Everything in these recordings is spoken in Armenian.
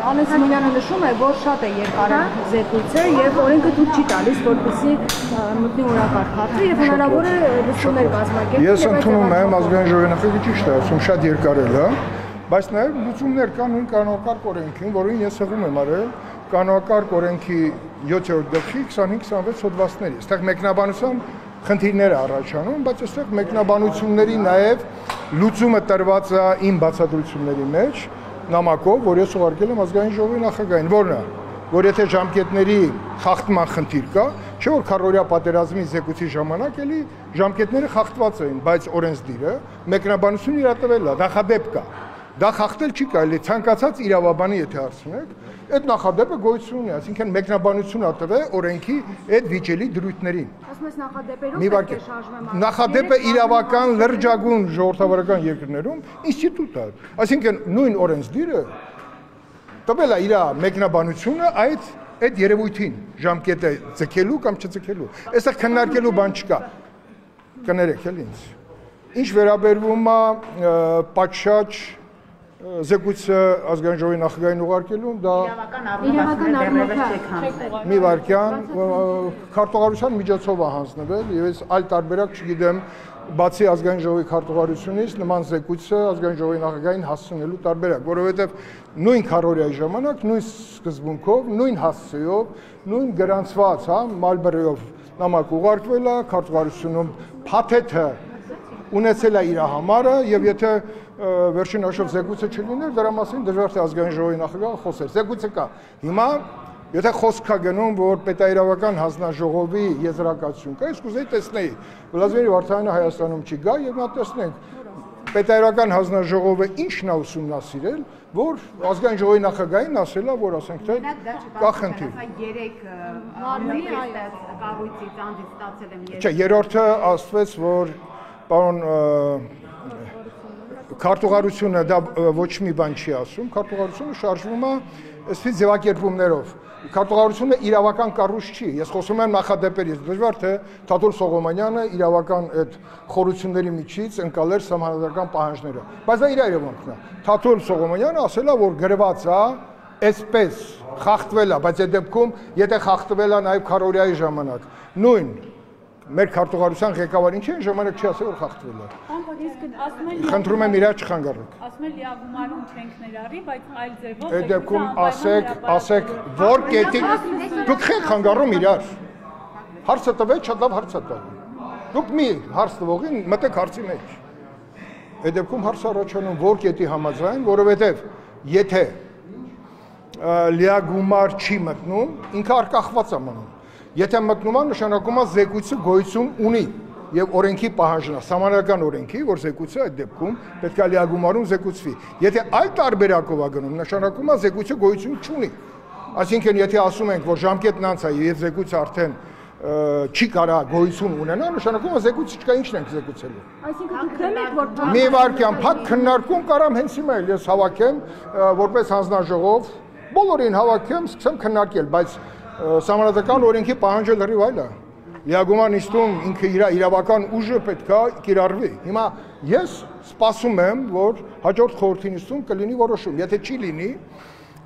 Անես Սիմոնյանը նշում է, որ շատ է երկար զեկույցը եւ օրենքը դուք չի տալիս, որպեսզի մտնի օրակարգ խախտի եւ հնարավոր է լուսումներ կազմակերպել։ Ես ընդունում եմ ազգային ժողովի նախագիծը ճիշտ է, ասում շատ երկար է, բայց նաեւ լուծումներ կան նույն կանոնակարգ օրենքին, որին ես հղում եմ արել կանոնակարգ օրենքի 7-րդ գլխի 25-26 հոդվածների։ Այստեղ մեկնաբանության խնդիրներ առաջանում, բայց այստեղ մեկնաբանությունների նաեւ լուծումը տրված է իմ բացատրությունների մեջ նամակով, որ ես ուղարկել եմ ազգային ժողովի նախագահին, որն է, որ եթե ժամկետների խախտման խնդիր կա, չէ որ քառօրյա պատերազմի զեկույցի ժամանակ էլի ժամկետները խախտված էին, բայց օրենսդիրը մեկնաբանություն իրատվել է, նախադեպ կա։ Դա խախտել չի կարելի, ցանկացած իրավաբանի եթե հարցնեք, այդ նախադեպը գոյություն ունի, այսինքն մեկնաբանություն ա տվել օրենքի այդ վիճելի դրույթներին։ Ասում ես նախադեպերով պետք է շարժվեմ։ Նախադեպը իրավական լրջագույն ժողովրդավարական երկրներում ինստիտուտ է։ Այսինքն նույն օրենսդիրը տվել է իր մեկնաբանությունը այդ երևույթին, ժամկետը ձգելու կամ չձգելու։ Այստեղ քննարկելու բան չկա։ Կներեք էլ ինձ։ Ինչ վերաբերվում է պատշաճ զեկույցը ազգային ժողովի նախագահին ուղարկելու, դա մի վայրկյան քարտուղարության միջոցով է հանձնվել եւ ես այլ տարբերակ չգիտեմ բացի ազգային ժողովի քարտուղարությունից նման զեկույցը ազգային ժողովի նախագահին հասցնելու տարբերակ, որովհետեւ նույն քառօրյայի ժամանակ նույն սկզբունքով, նույն հասցեով, նույն գրանցված, մալբերով նամակ ուղարկվել է քարտուղարությունում փաթեթը ունեցել է իր համարը եւ եթե վերջին հաշվով զեկույցը չլիներ, դրա մասին դժվար թե ազգային ժողովի նախագահը խոսեր։ Զեկույցը կա։ Հիմա եթե խոսք կա գնում, որ պետաիրավական հանձնաժողովի եզրակացություն կա, ես կուզեի տեսնեի։ Վլադիմիր Վարդանյանը Հայաստանում չի գա եւ նա տեսնենք պետաիրավական հանձնաժողովը ինչն է ուսումնասիրել, որ ազգային ժողովի նախագահին ասել է, որ ասենք թե կա խնդիր։ Կառույցից անդից ստացել եմ ես։ Չէ, երրորդը ասվեց, որ պարոն քարտուղարությունը դա ոչ մի բան չի ասում, քարտուղարությունը շարժվում է այսպես ձևակերպումներով։ Քարտուղարությունը իրավական կառույց չի։ Ես խոսում եմ նախադեպերից, դժվար թե Թաթուլ Սողոմոնյանը իրավական այդ խորությունների միջից ընկալեր սահմանադրական պահանջները։ Բայց դա իր երևույթն է։ Թաթուլ Սողոմոնյանը ասել է, որ գրված է այսպես խախտվել է, բայց այդ դեպքում եթե խախտվել է նաև քառօրյայի ժամանակ, նույն մեր քարտուղարության ղեկավարին չէ, ժամանակ չի ասել որ խախտվել է։ Խնդրում եմ իրար չխանգարեք։ Ասում եմ լիագումարում չենք ներառի, բայց այլ ձևով այդ դեպքում ասեք որ կետի դուք չեք խանգարում իրար։ Հարցը տվեք, շատ լավ հարց է տալու։ Դուք մի հարց տվողին մտեք հարցի մեջ։ Այդ դեպքում հարց առաջանում որ կետի համաձայն, որովհետև եթե լիագումար չի մտնում, ինքը արկախված է մնում։ Եթե մտնում է, նշանակում է զեկույցը գոյություն ունի եւ օրենքի պահանջն է, սահմանադրական օրենքի, որ զեկույցը այդ դեպքում պետք է լիագումարում զեկուցվի։ Եթե այլ տարբերակով է գնում, նշանակում է զեկույցը գոյություն չունի։ Այսինքն եթե ասում ենք, որ ժամկետն անց է եւ զեկույցը արդեն չի կարա գոյություն ունենա, նշանակում է զեկույցը չկա, ինչն ենք զեկուցելու։ Այսինքն դուք դեմ եք, որ մի վարքյան փակ քննարկում կարամ հենց հիմա էլ ես հավաքեմ որպես հանձնաժողով, բոլորին հավաքեմ, սկսեմ քննարկել, բայց սահմանադրական օրենքի պահանջը լրիվ այլ է։ Լիագումար նիստում ինքը իր իրավական ուժը պետք է կիրառվի։ Հիմա ես սպասում եմ, որ հաջորդ խորհրդի նիստում կլինի որոշում։ Եթե չի լինի,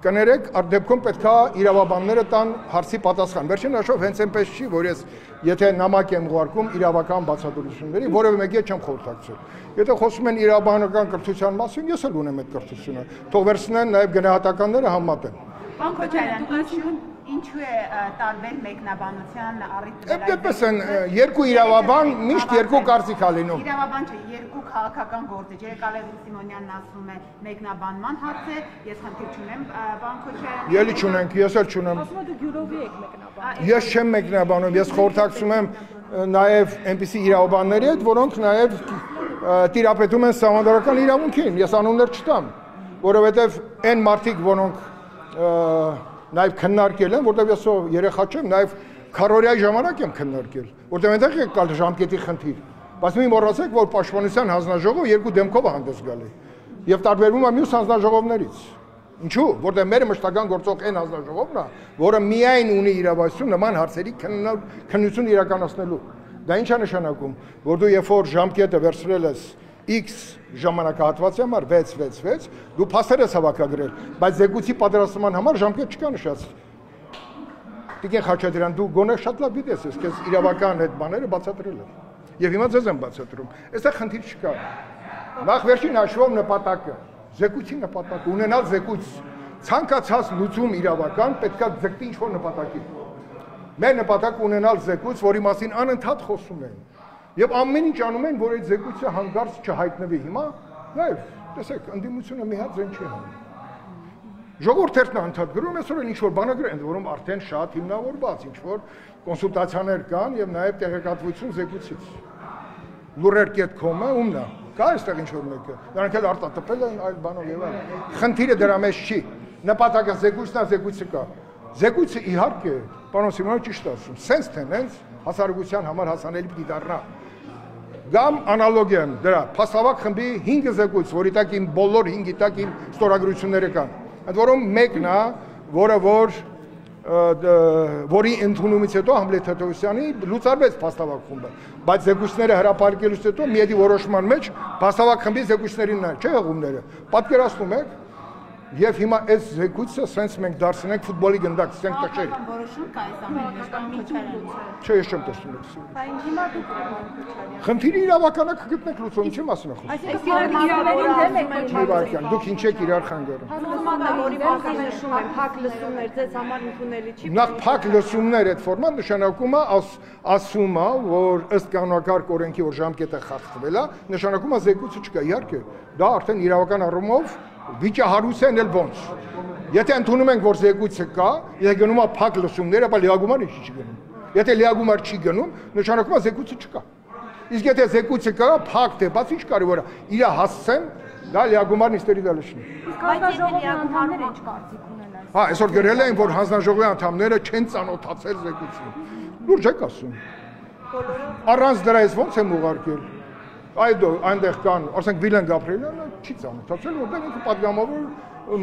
կներեք, այդ դեպքում պետք է իրավաբանները տան հարցի պատասխան։ Վերջին հաշվով հենց այնպես չի, որ ես եթե նամակ եմ ուղարկում իրավական բացատրությունների, որևէ մեկի չեմ խորհրդակցել։ Եթե խոսում են իրավաբանական կրթության մասին, ես էլ ունեմ այդ կրթությունը։ Թող վերցնեն նաև գնահատականները համատեն։ Պարոն Քոչարյան, ինչու է տարբեր մեկնաբանության առիթներ։ Այդպես են երկու իրավաբան միշտ երկու կարծիք ա լինում։ Իրավաբան չէ, երկու քաղաքական գործիչ։ Եկալև Սիմոնյանն ասում է մեկնաբանման հարց է, ես խնդիր չունեմ, պարոն Քոչարյան։ Ելի չունենք, ես էլ չունեմ։ ասում եք դուք յուրովի եք մեկնաբանում։ Ես չեմ մեկնաբանում, ես խորհրդակցում եմ նաև այնպիսի իրավաբանների հետ, որոնք նաև տիրապետում են սահմանադրական իրավունքին։ Ես անուններ չտամ, որովհետև այն մարդիկ, որոնք նաև քննարկել են, որտեղ ես երեխա չեմ, նաև քառօրյայի ժամանակ եմ քննարկել, որտեղ այնտեղ է կալ ժամկետի խնդիր։ Բայց մի մոռացեք, որ Պաշտպանության հանձնաժողովը երկու դեմքով է հանդես գալի եւ տարբերվում է մյուս հանձնաժողովներից։ Ինչու՞, որտեղ մեր մշտական գործող այն հանձնաժողովն է, որը միայն ունի իրավասություն նման հարցերի քննություն իրականացնելու։ Դա ինչ է նշանակում, որ դու երբ որ ժամկետը վերցրել ես X ժամանակահատվածի համար 6 դու փաստեր ես հավաքագրել, բայց զեկույցի պատրաստման համար ժամկետ չկա նշած։ Տիկին Խաչատրյան, դու գոնե շատ լավ գիտես, ես քեզ իրավական այդ բաները բացատրել եմ։ Եվ հիմա ձեզ եմ բացատրում։ Այստեղ խնդիր չկա։ Նախ վերջին հաշվով նպատակը, զեկույցի նպատակը, ունենալ զեկույց, ցանկացած լուծում իրավական պետք է ձգտի ինչ-որ նպատակի։ Մեր նպատակը ունենալ զեկույց, որի մասին անընդհատ խոսում են։ Եվ ամեն ինչ անում են, որ այդ զեկույցը հանկարծ չհայտնվի։ Հիմա, նայեք, տեսեք, ընդդիմությունը մի հատ ձեն չի հանում։ Ժողովուրդն անդադ գրում է, որ ինչ-որ բանագրեր են, որում արդեն շատ հիմնավորված, ինչ-որ կոնսուլտացիաներ կան եւ նաեւ տեղեկատվություն զեկույցից։ Lurrer.com-ը ումն է։ Կա այստեղ ինչ-որ մեկը։ Նրանք էլ արտատպել են այլ բանով եւ այլն։ Խնդիրը դրա մեջ չի։ Նպատակը զեկույցն է, զեկույցը կա։ Զեկույցը իհարկե, պարոն Սիմոնյանը ճիշտ ասում, sense թե նենց հասարակության համար հասանելի պիտի դառնա։ Գամ անալոգիան դրա, փաստավակ խմբի 5 զեկույց, որի տակ իմ բոլոր 5-ի տակ իմ ստորագրությունները կան։ Այդ որում մեկն է, որի ընդունումից հետո Համլետ Թադևոսյանի լուծարվեց փաստավակ խումբը, բայց զեկույցները հրապարակելուց հետո միեդի որոշման մեջ փաստավակ խմբի զեկույցներին չէ եղումները։ Պատկերացնում եք, եւ հիմա այս զեկույցը սենց մենք դարձնենք ֆուտբոլի գնդակ, սենք տաշել։ Որոշում կա այս ամենի կամ միջերեն։ Չէ, ես չեմ տեսնում այս։ Բայց հիմա դուք եք։ Խնդիրը իրավականը կգտնեք լուծում, չի մասն խոսում։ Այսինքն դուք ինչ եք իրար խանգարում։ որի մասին նշում եմ, փակ լսումներ ձեզ համար ընդունելի չի։ Նախ փակ լսումներ այդ ֆորման նշանակում է ասում է, որ ըստ կանոնակարգ օրենքի որ ժամկետը խախտվել է, նշանակում է զեկույցը չկա, իհարկե։ Դա արդեն իրավական առումով վիճահարույց են էլ ոնց։ Եթե ընդունում ենք, որ զեկույցը կա, եթե գնում է փակ լսումները, ապա լիագումար ինչի չի գնում։ Եթե լիագումար չի գնում, նշանակում է զեկույցը չկա։ Իսկ եթե զեկույցը կա, փակ թե բաց ինչ կարևոր է, իր հասցեն, դա լիագումար նիստերի դա լշնի։ Բայց ժողովի անդամները ինչ կարծիք ունեն այս։ Հա, այսօր գրել են, որ հանձնաժողովի անդամները չեն ծանոթացել զեկույցին։ Լուրջ եք ասում։ Առանց դրա ես ոնց եմ ուղարկել։ Այդո այնտեղ կան, ասենք Վիլեն Գաբրիելյանը չի ծանոթացել, որտեղ ինքը պատգամավոր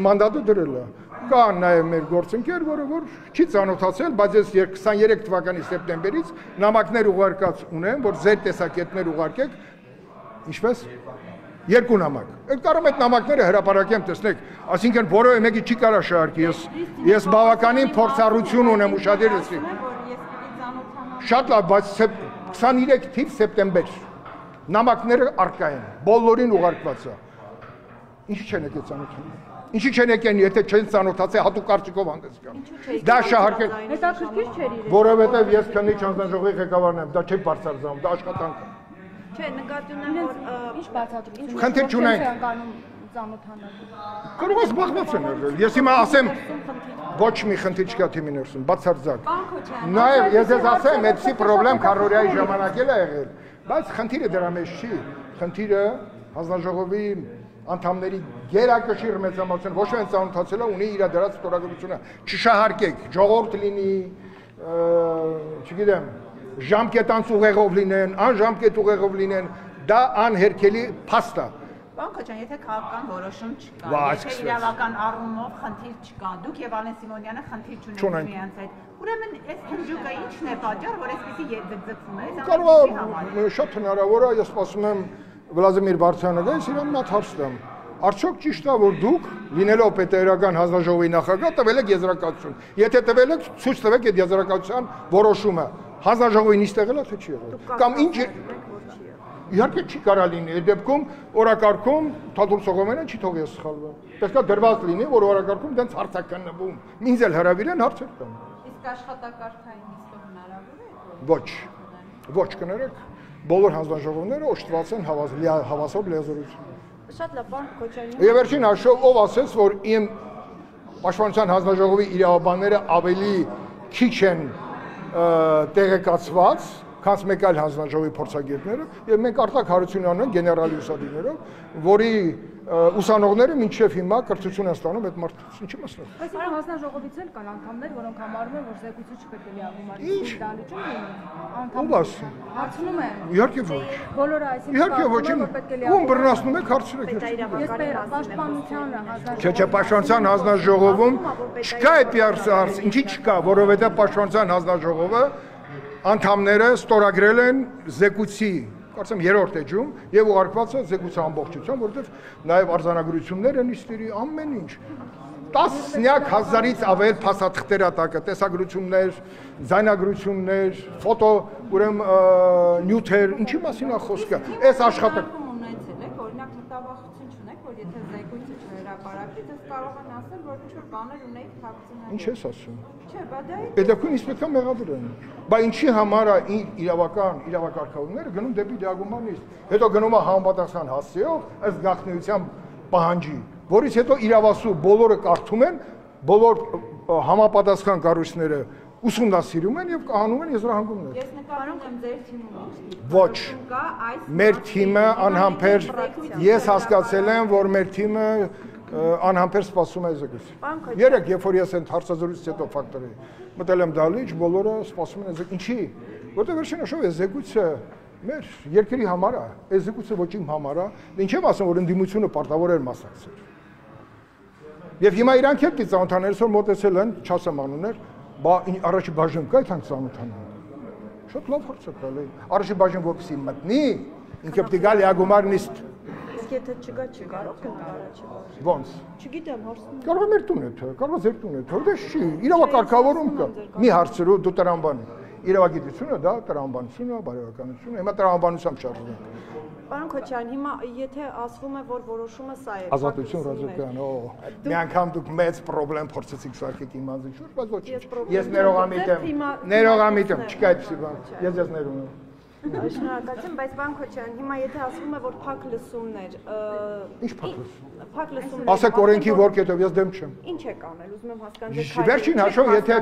մանդատը դրել է։ Կա նաև մեր գործընկեր, որը չի ծանոթացել, բայց ես 23 թվականի սեպտեմբերից նամակներ ուղարկած ունեմ, որ ձեր տեսակետներ ուղարկեք, ինչպես 2 նամակ։ Այդ կարող այդ նամակները հրապարակեմ, տեսնեք, այսինքն որևէ մեկի չի կարա շահարկի, ես բավականին փորձառություն ունեմ ուշադիր լսի։ Շատ լավ, բայց 23 թիվ սեպտեմբեր նամակները արկա են, բոլորին ուղարկված է։ Ինչի չեն եկել ծանոթանում։ Ինչի չեն եկել, եթե չեն ծանոթացել, հատուկ կարծիքով հանդես գան։ Դա շահարկել։ Հետաքրքիր չէր իրեն։ Որովհետև ես քննիչ հանձնաժողովի ղեկավարն եմ, դա չի բարձրացնում, դա աշխատանք է։ Չէ, նկատի ունեմ, որ Ինչ բացատրություն։ Խնդիր չունենք։ Կարող ես զբաղված են եղել։ Ես հիմա ասեմ, ոչ մի խնդիր չկա թիմի ներսում, բացարձակ։ Նաև ես ես ասեմ, այդպիսի խնդրեմ քարորիայի ժամանակ էլ է եղել, բայց խնդիրը դրա մեջ չի։ Խնդիրը հանձնաժողովի անդամների գերակշիռ մեծամասնություն ոչ միայն ծանոթացել է, ունի իր դրած ստորագրությունը։ Չշահարկեք, ժողովուրդ լինի, չգիտեմ, ժամկետանց ուղեղով լինեն, անժամկետ ուղեղով լինեն, դա անհերքելի փաստ է։ Պարոն Քոչարյան, եթե քաղաքական որոշում չկա, եթե իրավական առումով խնդիր չկա, դուք եւ Ալեն Սիմոնյանը խնդիր չունեք միանց այդ, ուրեմն այս հնջուկը ի՞նչն է պատճառը, որ այսպեսի ձգձգվում է։ Կարող է շատ հնարավոր է, ես ասում եմ Վլադիմիր Վարդյանը գայս իրան մատ հարց տամ։ Արդյոք ճիշտ է, որ դուք լինելով պետերական հանձնաժողովի նախագահ տվել եք եզրակացություն։ Եթե տվել եք, ցույց տվեք այդ եզրակացության որոշումը։ Հանձնաժողովին իստեղել է թե չի եղել։ Կամ ինչ իհարկե չի կարա լինի, այդ դեպքում օրակարգում Թադուր Սողոմոնյանը չի թողի ես սխալվեմ։ Պետք է դրված լինի, որ օրակարգում դենց հարց է կննվում։ Ինձ էլ հրավիրեն հարցեր տան։ Իսկ աշխատակարգային նիստով հնարավոր է։ Ոչ կներեք, բոլոր հանձնաժողովները օժտված են հավասար լիազորություն։ Շատ լավ, պարոն Քոչարյան։ Եվ վերջին հաշվով ով ասեց, որ իմ պաշտպանության հանձնաժողովի իրավաբանները ավելի քիչ են տեղեկացված, քան մեկ այլ հանձնաժողովի փորձագետները, եւ մենք Արտակ Հարությունյանն են գեներալի ուսանողներով, որի ուսանողները մինչև հիմա կրթություն են ստանում այդ մարդուց, ինչի մասնով։ Բայց իմ հանձնաժողովից էլ կան անդամներ, որոնք համարում են, որ զեկույցը չպետք է լիագումարի դալիճում լինի։ Ով ասում։ Հարցնում են։ Իհարկե ոչ։ Բոլորը այսինքն Իհարկե ոչ, ում բռնացնում եք հարցրեք։ Պաշտպանությանը հանձնաժողովը։ Չէ, պաշտպանության հանձնաժողովում չկա այդ հարց, ինչի չկա, որովհետեւ պաշտպանության հանձնաժողովը անդամները ստորագրել են զեկույցի կարծեմ երրորդ էջում եւ ուղարկված է զեկույցի ամբողջությամբ, որովհետեւ նաեւ արձանագրությունները նիստերի ամեն ինչ տասնյակ հազարից ավել փաստաթղթեր ատակը, տեսագրություններ, ձայնագրություններ, ֆոտո, ուրեմն նյութեր, ինչի մասին է խոսքը։ Այս աշխատանքը ունեցել եք, օրինակ մտավախություն չունեք, որ եթե զեկույցը չհրապարակվի, դες կարող են ասել, որ ինչ-որ բաներ ունեիք թաքցնել։ Ինչ ես ասում։ Չէ, բա դա է։ Պետք է իսպեկտոր մեղադրեն։ Բա ինչի համար է իրավակարգավորները գնում դեպի դիագումանիստ, հետո գնում է համապատասխան հասցեով, ըստ գաղտնիության պահանջի, որից հետո իրավասու բոլորը կարդում են, բոլոր համապատասխան կառույցները ուսումնասիրում են եւ կանոնում են եզրահանգումներ։ Ես նկարում եմ ձեր թիմում։ Ոչ։ Մեր թիմը անհամբեր ես հասկացել եմ, որ մեր թիմը անհամբեր սպասում է զեկույց։ Երեք, երբ որ ես այն հարցազրույցից հետո ֆակտորի մտել եմ դալիճ, բոլորը սպասում են զեկույց։ Ինչի՞։ Որտեղ վերջին հաշվով է զեկույցը մեր երկրի համար է, այս զեկույցը ոչ իմ համար է, ինչ եմ ասում, որ ընդդիմությունը պարտավոր էր մասնակցել։ Եվ հիմա իրանք հետ ծանոթաներս որ մոտեցել են, չասեմ անուններ, բա առաջի բաժին կա այդ ծանոթանան։ Շատ լավ հարց է տալի։ Առաջի բաժին որպեսի մտնի, ինքը պետք է գա լիագումարնիստ։ Իսկ եթե չգա, չկարող կնա առաջի բաժին։ Ոնց։ Չգիտեմ, հարցնում։ Կարող է մեր տուն է թե, կարող է ձեր տուն է թե, դե չի, իրավակարգավորում կա։ Մի հարցրու դու տրամբան։ Իրավագիտությունը դա տրամաբանությունն է, բարոյականությունը, հիմա տրամաբանությամբ շարժվում ենք։ Պարոն Քոչարյան, հիմա եթե ասվում է, որ որոշումը սա է, Ազատություն Ռոզեկյան, մի անգամ դուք մեծ խնդրեմ փորձեցիք սարքեք իմ անձի շուրջ, բայց ոչ։ Ես ներողամիտ եմ, չկա այդպիսի բան։ Ես ներում եմ։ Շնորհակալություն, բայց պարոն Քոչարյան, հիմա եթե ասվում է, որ փակ լսումներ, Ինչ փակ լսում։ Փակ լսումներ։ Ասեք օրենքի որքետով ես դեմ չեմ։ Ինչ եք անել, ուզում եմ հասկանալ։ Վերջին հաշվով եթե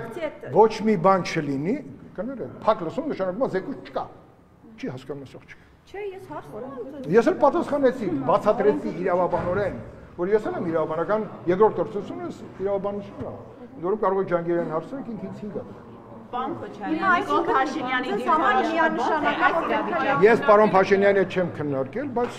ոչ մի բան չլինի, կներեք, փակ լսում նշանակում է զեկույց չկա։ Չի հասկանում ասող չկա։ Չէ, ես հարց ունեմ։ Ես էլ պատասխանեցի, բացատրեցի իրավաբանորեն, որ ես էլ եմ իրավաբանական երկրորդ կրթությունս իրավաբանությունն է։ Որում կարող եք Ջանգիրյան հարցնել, ինքից 5 է։ Պարոն Քոչարյան, Նիկոլ Փաշինյանի դիրքորոշումը Ես պարոն Փաշինյանի հետ չեմ քննարկել, բայց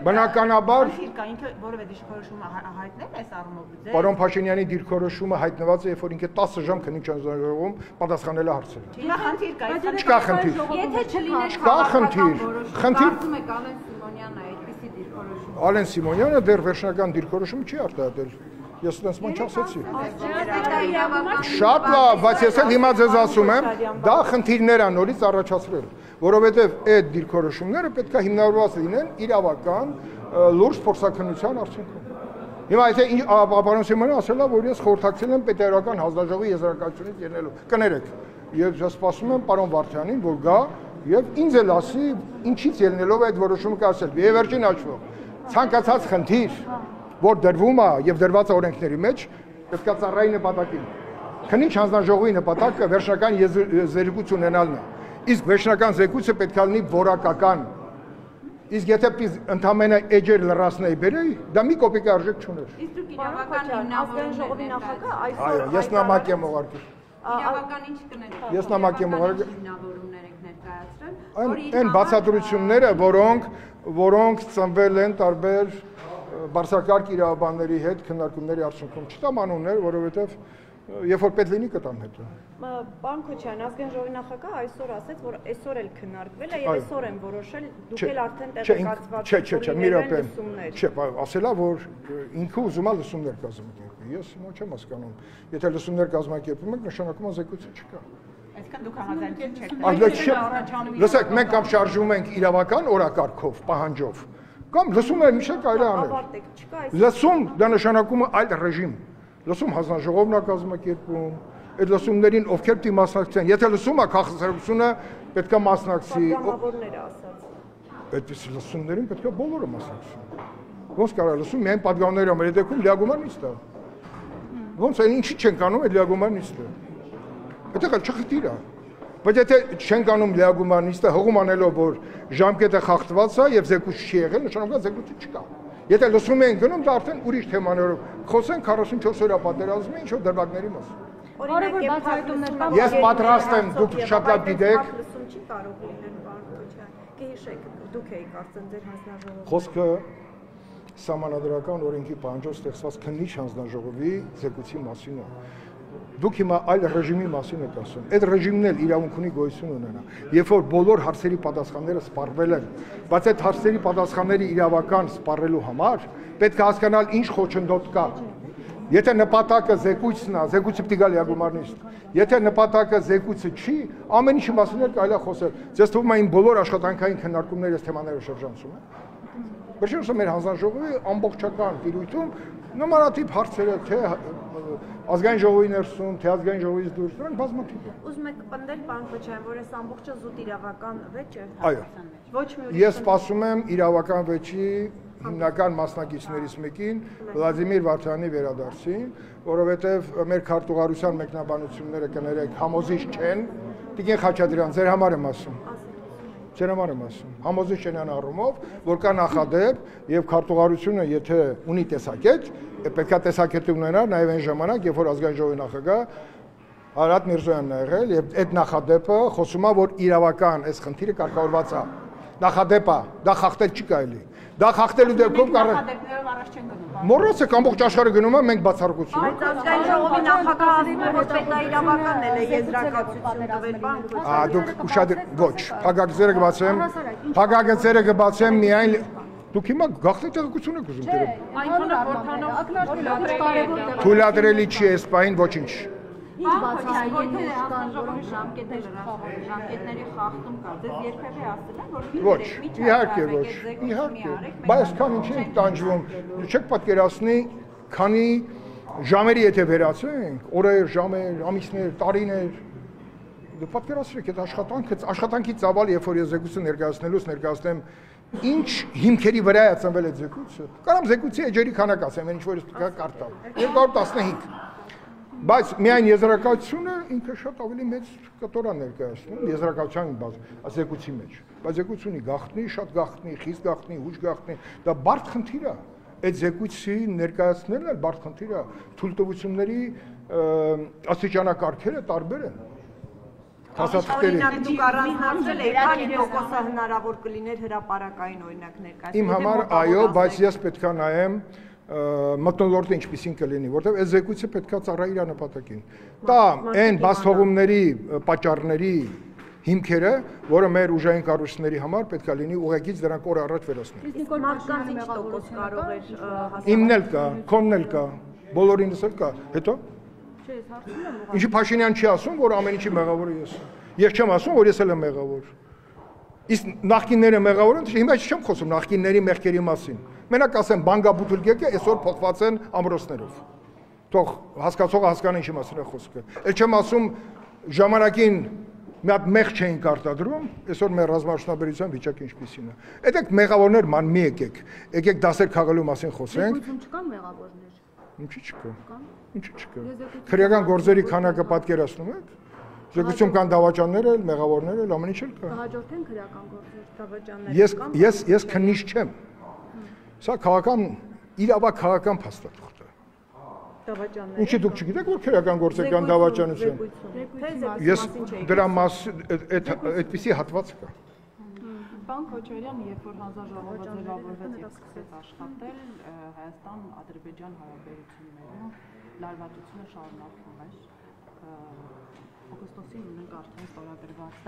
բնականաբար ինքը որևէ դիրքորոշումը հայտնել է այս առումով։ Պարոն Փաշինյանի դիրքորոշումը հայտնված է, երբ որ ինքը 10 ժամ քննիչ անձնաժողովում պատասխանել է հարցերը։ Հիմա խնդիր կա, Չկա խնդիր։ Եթե չլիներ Չկա խնդիր։ Խնդիր ասում եք Ալեն Սիմոնյանը այդպիսի դիրքորոշում։ Ալեն Սիմոնյանը դեռ վերջնական դիրքորոշում չի արտահայտել։ Ես այդպես ման չասեցի։ Շատ լավ, բայց ես էլ հիմա ձեզ ասում եմ, դա խնդիրներ է նորից առաջացրել, որովհետև այդ դիրքորոշումները պետք է հիմնավորված լինեն իրավական լուրջ փորձաքննության արդյունքում։ Հիմա եթե պարոն Սիմոնյանը ասել է, որ ես խորհրդակցել եմ պետերական հանձնաժողովի եզրակացությունից ելնելու։ Կներեք, եւ ես սպասում եմ պարոն Վարդյանին, որ գա եւ ինձ էլ ասի, ինչից ելնելով այդ որոշումը կասել։ Եվ վերջին հաշվով, ցանկացած խնդիր որ դրվում է եւ դրված է օրենքների մեջ, պետք է ծառայի նպատակին։ Քննիչ հանձնաժողովի նպատակը վերջնական զեկույց ունենալն է։ Իսկ վերջնական զեկույցը պետք է լինի որակական։ Իսկ եթե ընդամենը էջեր լրացնեի բերեի, դա մի կոպեկի արժեք չուներ։ Իսկ դուք իրավական հիմնավորումների նախագահ այսօր ես նամակ եմ ուղարկել։ Իրավական ինչ կներեք։ Ես նամակ եմ ուղարկել։ Հիմնավորումներ եք ներկայացրել։ Այն բացատրությունները, որոնք ծնվել են տարբեր բարձրակարգ իրավաբանների հետ քննարկումների արդյունքում չտամ անուններ, որովհետև երբ որ պետք լինի կտամ հետո։ Պարոն Քոչարյան, ազգային ժողովի նախագահը այսօր ասաց, որ այսօր էլ քննարկվել է եւ այսօր են որոշել, դուք էլ արդեն տեղեկացված եք։ Չէ, մի րոպե։ Չէ, ասելա, որ ինքը ուզում է լսումներ կազմակերպել։ Ես հիմա չեմ հասկանում։ Եթե լսումներ կազմակերպում եք, նշանակում է զեկույցը չկա։ Այսինքն դուք համաձայն չեք։ Լսեք, մենք կամ շարժվում ենք իրավական օրակարգով, պահանջով, կամ լսումները միշտ կարելի անել։ Լսում դա նշանակում է այլ ռեժիմ։ Լսում հանձնաժողովն է կազմակերպում, այդ լսումներին ովքեր պիտի մասնակցեն։ Եթե լսում է քաղաքացիությունը պետք է մասնակցի։ Պատգամավորները ասած։ Այդպես լսումներին պետք է բոլորը մասնակցեն։ Ոնց կարա լսում միայն պատգամավորները, մեր դեպքում լիագումարնիստ է։ Ոնց այն ինչի չեն կանում այդ լիագումարնիստը։ Այդտեղ չխտիր է։ Բայց եթե չեն կանում լիագումարնիստը հողում անելով, որ ժամկետը խախտված է եւ զեկույց չի եղել, նշանակում է զեկույցը չկա։ Եթե լսում են գնում, դա արդեն ուրիշ թեմաներով։ Խոսեն 44 օրյա պատերազմի ինչ-որ դրվագների մասին։ Որևէ բացահայտումներ կան։ Ես պատրաստ եմ, դուք շատ լավ գիտեք։ Լսում չի կարող լինել, պարոն Քոչարյան։ Կհիշեք, դուք եք կարծեմ ձեր հանձնաժողովը։ Խոսքը սահմանադրական օրենքի պահանջով ստեղծված քննիչ հանձնաժողովի զեկույցի մասին է։ դուք հիմա այլ ռեժիմի մասին եք ասում։ Այդ ռեժիմն էլ իրավունք ունի գոյություն ունենա։ Երբ որ բոլոր հարցերի պատասխանները սպառվել են, բայց այդ հարցերի պատասխանների իրավական սպառելու համար պետք է հասկանալ ինչ խոչընդոտ կա։ Եթե նպատակը զեկույցն է, զեկույցը պիտի գա լիագումարնիստ։ Եթե նպատակը զեկույցը չի, ամեն ինչի մասին էլ կարելի է խոսել։ Ձեզ թվում է իմ բոլոր աշխատանքային քննարկումները այս թեմաները շրջանցում են։ Վերջինս մեր հանձնաժողովի ամբողջական տիրույթում նմանատիպ հարցերը թե ազգային ժողովի ներսում, թե ազգային ժողովից դուրս դրան բազմաթիվ են։ Ուզում եք պնդել, պարոն Քոչարյան, որ այս ամբողջը զուտ իրավական վեճ է։ Այո։ Ոչ մի Ես սպասում եմ իրավական վեճի հիմնական մասնակիցներից մեկին Վլադիմիր Վարդյանի վերադարձին, որովհետև մեր քարտուղարության մեկնաբանությունները կներեք համոզիչ չեն։ Տիկին Խաչատրյան, ձեր համար եմ ասում։ Ձեր համար եմ ասում։ Համոզիչ չեն առումով, որ կա նախադեպ եւ քարտուղարությունը եթե ունի տեսակետ, պետք է տեսակետը ունենա նաեւ այն ժամանակ, երբ որ ազգային ժողովի նախագահ Արարատ Միրզոյանն է եղել եւ այդ նախադեպը խոսում է, որ իրավական այս խնդիրը կարգավորված է։ Նախադեպը դա խախտել չի կարելի։ Դա խախտելու դեպքում կարող Մոռացեք ամբողջ աշխարհը գնում է, մենք բացառություն ենք։ Ազգային ժողովի նախագահը որ պետք է իրավականն էլ է եզրակացություն տվել բան։ Դուք ուշադիր ոչ, փակագծերը կբացեմ, փակագծերը կբացեմ միայն դուք հիմա գաղտնի տեղեկություն եք ուզում դերել։ Այնքան Թույլատրելի չի այս պահին ոչինչ։ Ինչ բացահայտելու ժամկետների խախտում կա, դες երբևէ ասել են, որ Ոչ, իհարկե ոչ, իհարկե, բայց այսքան ինչ ենք տանջվում, չեք պատկերացնի, քանի ժամերի եթե վերացենք, օրեր, ժամեր, ամիսներ, տարիներ, պատկերացրեք այդ աշխատանքի ծավալը, երբ որ ես զեկույցը ներկայացնելուց ներկայացնեմ, ինչ հիմքերի վրա է ծնվել այդ զեկույցը, կարամ զեկույցի էջերի քանակ ասեմ, ինչ որ ես պետք է կարտամ, 215 Բայց միայն եզրակացությունը ինքը շատ ավելի մեծ կտոր է ներկայացնում եզրակացության զեկույցի մեջ։ Բայց զեկույցը ունի գաղտնի, շատ գաղտնի, խիստ գաղտնի, ուժ գաղտնի, դա բարդ խնդիր է։ Այդ զեկույցի ներկայացնելն էլ բարդ խնդիր է։ Թույլտվությունների աստիճանակարգերը տարբեր են։ Օրինակ դուք առանձնացրել եք, քանի տոկոսը հնարավոր կլիներ հրապարակային օրինակ ներկայացնել։ Իմ համար այո, բայց ես պետք է նայեմ մտնոլորտը ինչպեսին կլինի, որտեղ այս զեկույցը պետք է ծառայի իր նպատակին։ Դա այն բացթողումների պատճառների հիմքերը, որը մեր ուժային կառույցների համար պետք է լինի ուղղակից դրանք օր առաջ վերացնել։ Իսկ մարդկանց ինչ տոկոս կարող էր հասնել։ Իմն էլ կա, քոնն էլ կա, բոլորինս էլ կա։ Հետո Ինչի Փաշինյան չի ասում, որ ամեն ինչի մեղավորը ես եմ։ Ես չեմ ասում, որ ես էլ եմ մեղավոր։ Իսկ նախկինները մեղավոր են, հիմա չեմ խոսում նախկինների մեղքերի մասին։ Մենակ ասեմ բանգաբուտուլկեկը այսօր փոխված են ամրոցներով։ Թող հասկացողը հասկանա ինչի մասին է խոսքը։ Էլ չեմ ասում ժամանակին մի հատ մեղ չէին կարտադրում, այսօր մեր ռազմաշնորհաբերության վիճակը ինչպիսին է։ Այդեք մեղավորներ ման մի եկեք դասեր քաղելու մասին խոսենք։ Չկան մեղավորներ։ Ինչի՞ չկա։ Ինչի՞ չկա։ Քրեական գործերի քանակը պատկերացնում եք։ Զեկույցում կան դավաճաններ էլ, մեղավորներ էլ, ամեն ինչ էլ կա։ Կհաջորդեն քրեական գործեր, դավաճաններ։ Ես քննիչ չեմ։ Սա քաղաքական իրավական փաստաթուղթ է։ Դավաճաններ։ Ինչի դուք չգիտեք, որ քրեական գործեր կան դավաճանություն։ Ես դրա այդպիսի հատված կա։ Պարոն Քոչարյան, երբ որ հանձնաժողովը ձևավորվեց եւ սկսեց աշխատել, Հայաստան-Ադրբեջան հարաբերություններում լարվածությունը շարունակվում էր։ Օգոստոսին ունենք արդեն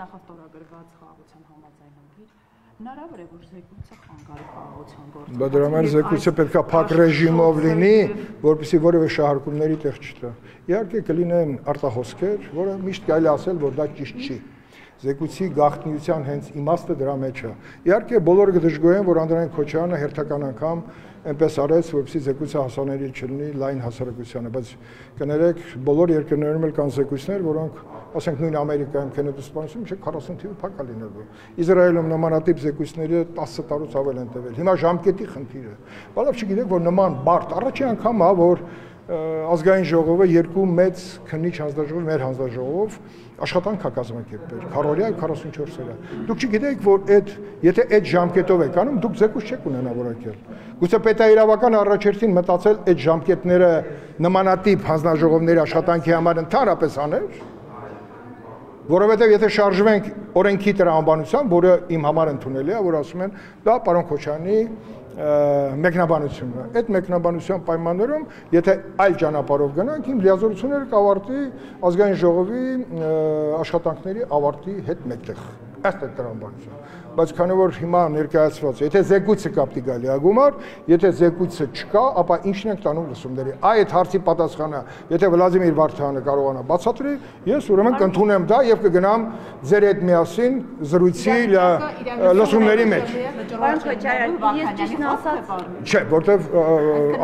նախաստորագրված խաղաղության համաձայնագիր։ Հնարավոր է, որ զեկույցը խանգարի խաղաղության գործը։ Բայց դրա համար զեկույցը պետք է փակ ռեժիմով լինի, որպեսզի որևէ շահարկումների տեղ չտա։ Իհարկե կլինեն արտահոսքեր, որը միշտ կարելի ասել, որ դա ճիշտ չի։ Զեկույցի գաղտնիության հենց իմաստը դրա մեջ է։ Իհարկե բոլորը կդժգոհեն, որ Անդրանիկ Քոչարյանը հերթական անգամ այնպես արեց, որպեսզի զեկույցը հասանելի չլինի լայն հասարակությանը, բայց կներեք, բոլոր երկրներում էլ կան զեկույցներ, որոնք, ասենք նույն Ամերիկայում Քենեդի սպանությունը չէ 40 թիվը փակ է լինելու։ Իսրայելում նմանատիպ զեկույցները 10 տարուց ավել են տևել։ Հիմա ժամկետի խնդիր է։ Բալավ չգիտեք, որ նման բարդ առաջին անգամ է, որ ազգային ժողովը երկու մեծ քննիչ հանձնաժողով, մեր հանձնաժողով աշխատանք է կազմակերպել, քառօրյա եւ 44 օրյա։ Դուք չգիտեք, որ եթե այդ ժամկետով եք անում, դուք զեկույց չեք ունենա որակել։ Գուցե պետաիրավական առաջերտին մտածել այդ ժամկետները նմանատիպ հանձնաժողովների աշխատանքի համար ընդհանրապես անել, որովհետեւ եթե շարժվենք օրենքի տրամաբանությամբ, որը իմ համար ընդունելի է, որ ասում են, դա պարոն Քոչարյանի մեկնաբանությունը։ Այդ մեկնաբանության պայմաններում, եթե այլ ճանապարհով գնանք, իմ լիազորությունները կավարտի ազգային ժողովի աշխատանքների ավարտի հետ մեկտեղ։ Ըստ այդ տրամաբանության։ Բայց քանի որ հիմա ներկայացված, եթե զեկույցը կապտի գալի ագումար, եթե զեկույցը չկա, ապա ինչն ենք տանում լսումների։ Այդ հարցի պատասխանը, եթե Վլադիմիր Վարդանը կարողանա բացատրի, ես ուրեմն կընդունեմ դա եւ կգնամ ձեր հետ միասին զրույցի լսումների մեջ։ Պարոն Քոչարյան, ես ճիշտն ասած, չէ, որտեվ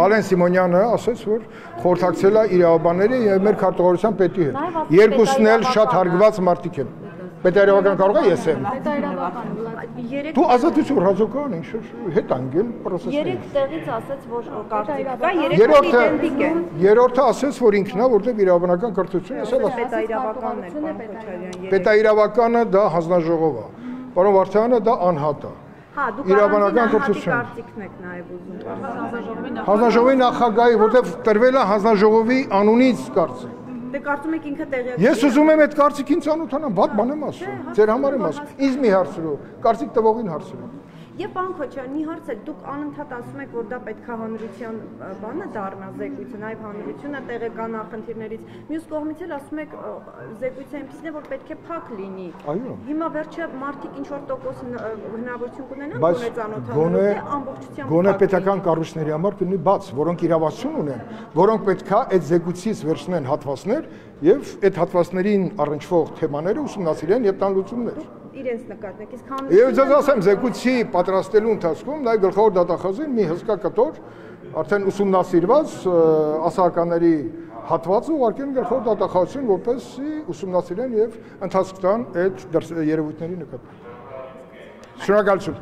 Ալեն Սիմոնյանը ասաց, որ խորհրդակցել է իրավաբանների եւ մեր քարտուղարության պետի հետ։ Երկուսն էլ շատ հարգված մարդիկ են։ Պետայրավական կարող է ես եմ։ Դու ազատություն ռազմական ինչ հետ անգել process-ը։ 3 տեղից ասաց, որ կարծիք կա, 3-ը իդենտիկ է։ Երրորդը ասաց, որ ինքն է, որտեղ իրավաբանական կրթությունը ասել է։ Պետայրավականն է, պարոն Քոչարյան։ Պետայրավականը դա հանձնաժողով է։ Պարոն Վարդյանը դա անհատ է։ Հա, դուք իրավաբանական կրթություն։ կարծիքն եք նաև ուզում։ Հանձնաժողովի նախագահի, որտեղ տրվել է հանձնաժողովի անունից կարծիք։ Դե կարծում եք ինքը տեղյակ։ Ես ուզում եմ այդ կարծիքին ծանոթանամ, բաց բան եմ ասում։ Ձեր համար եմ ասում։ Ինձ մի հարցրու, կարծիք տվողին հարցրու։ Եվ պարոն Քոչարյան, մի հարց է, դուք անընդհատ ասում եք, որ դա պետք է հանրության բանը դառնա զեկույցը, նաև հանրությունը տեղեկան խնդիրներից։ Մյուս կողմից էլ ասում եք զեկույցը այնպեսին է, որ պետք է փակ լինի։ Այո։ Հիմա վերջը մարդիկ ինչ որ տոկոս հնարավորություն կունենան բայց ծանոթանալու, թե ամբողջությամբ գոնե պետական կառույցների համար կլինի բաց, որոնք իրավասություն ունեն, որոնք պետքա այդ զեկույցից վերցնեն հատվածներ եւ այդ հատվածներին առնչվող թեմաները ուսումնասիրեն եւ տան լուծումներ։ Իրենց նկատենք, իսկ Եվ ձեզ ասեմ, զեկույցի պատրաստելու ընթացքում նաև գլխավոր դատախազին մի հսկա կտոր արդեն ուսումնասիրված ասահականների հատվածը ուղարկեն գլխավոր դատախազին, որպեսզի ուսումնասիրեն եւ ընթացք տան այդ երևույթների նկատմամբ։ Շնորհակալություն։